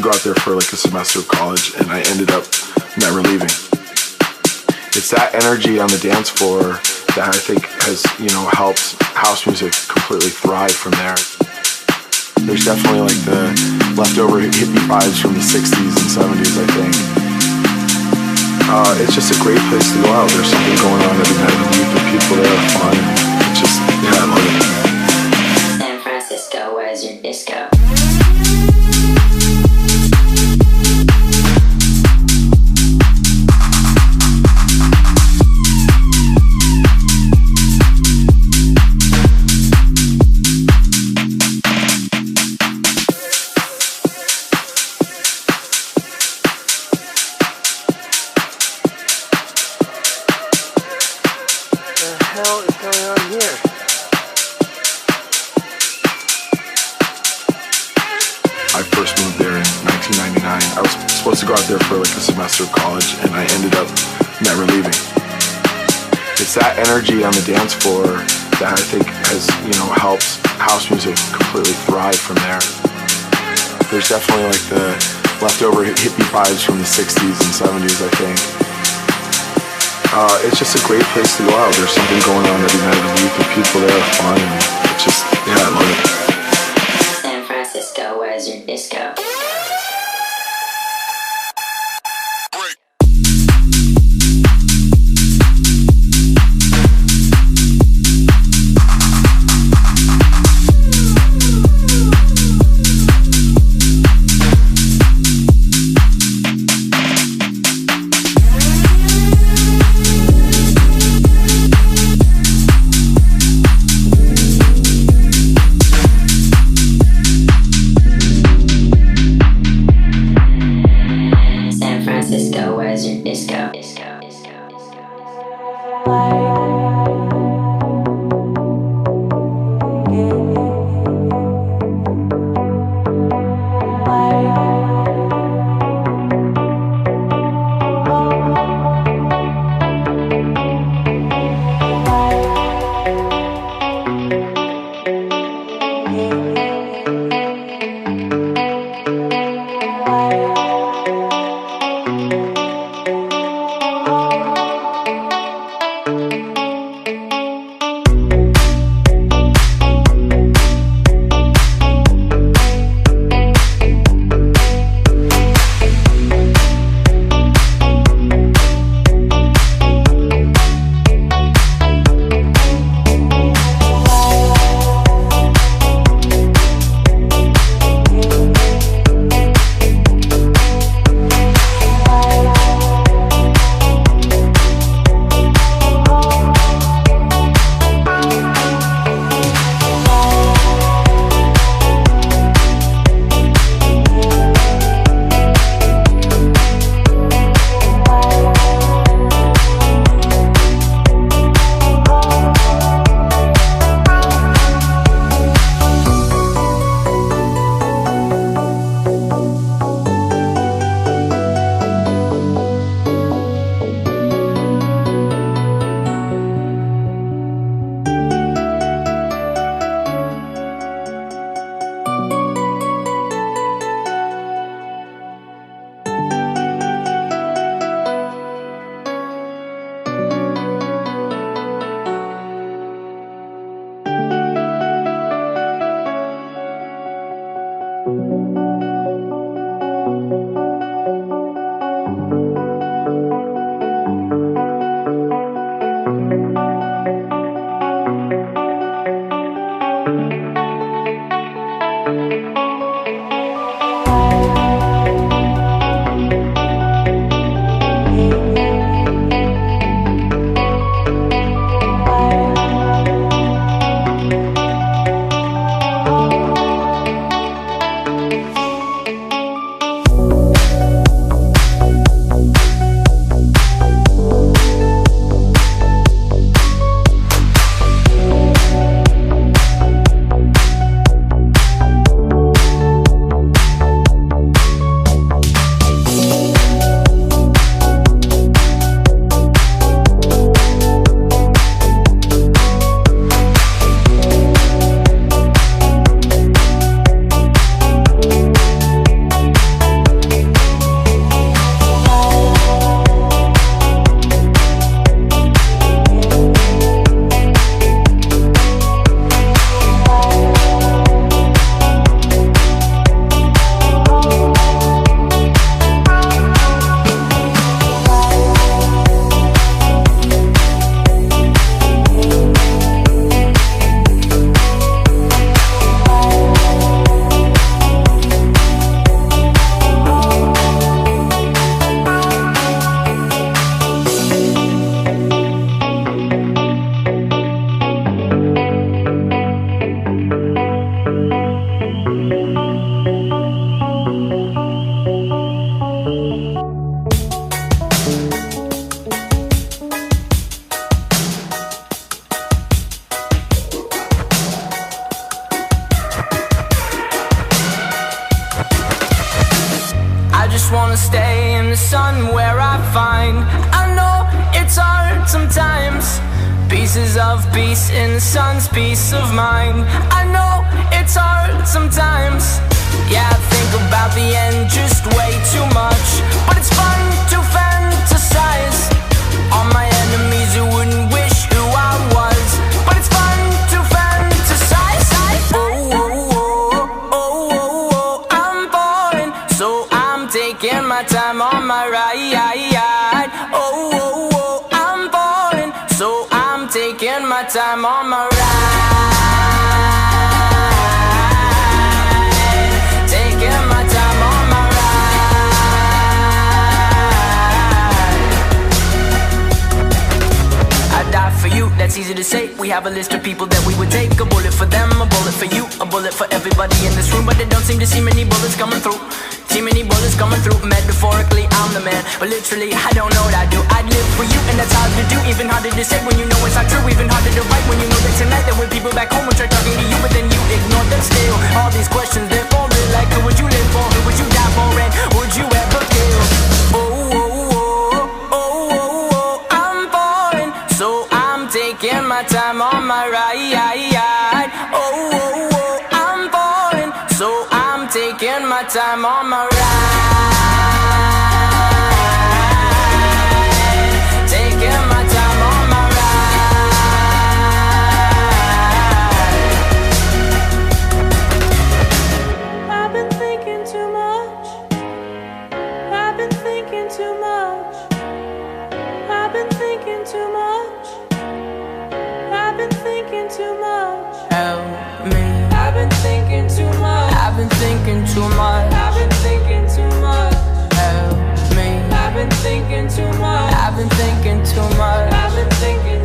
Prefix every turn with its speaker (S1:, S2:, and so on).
S1: Go out there for like a semester of college, and I ended up never leaving. It's that energy on the dance floor that I think has, helped house music completely thrive from there. There's definitely like the leftover hippie vibes from the 60s and 70s, I think. It's just a great place to go out. There's something going on every night of the week, the people there are fun. It's just, I love it.
S2: San Francisco, where's your disco?
S1: To go out there for like a semester of college, and I ended up never leaving. It's that energy on the dance floor that I think has, helped house music completely thrive from there. There's definitely like the leftover hippie vibes from the 60s and 70s, I think. It's just a great place to go out. There's something going on every night of the week, the people there are fun, and it's just, I love it.
S2: San Francisco, where's your disco?
S3: somewhere I find. I know it's hard sometimes. Pieces of peace in the sun's peace of mind. I know it's hard sometimes. Yeah, I think about the end just way too much, but it's fun to fantasize on my enemies who wouldn't wish who I was. But it's fun to fantasize. Oh, oh, oh, oh, oh, oh, I'm falling, so I'm taking my time on my ride. Oh, oh, oh, I'm falling, so I'm taking my time on my ride. Taking my time on my ride. I die for you, that's easy to say. We have a list of people that we would take. A bullet for them, a bullet for you, a bullet for everybody in this room. But they don't seem to see many bullets coming through. Too many bullets coming through. Metaphorically, I'm the man, but literally, I don't know what I do. I'd live for you, and that's hard to do. Even harder to say when you know it's not true. Even harder to write when you know that tonight there were people back home who tried talking to you, but then you ignored them still. All these questions, they're for real. Like, who would you live for? Who would you die for? And would you ever kill? Oh, oh, oh, oh, oh, oh, I'm falling, so I'm taking my time on my ride. Oh, oh, oh, I'm falling, so I'm taking my time on my ride. Taking my time on my ride.
S4: I've been thinking too much. I've been thinking too much. I've been thinking too much. I've been thinking too much.
S3: Help me.
S4: I've been thinking too much.
S3: I've been thinking too much.
S4: I've been thinking too much.
S3: Help me.
S4: I've been thinking too much.
S3: I've been thinking too much.
S4: I've been thinking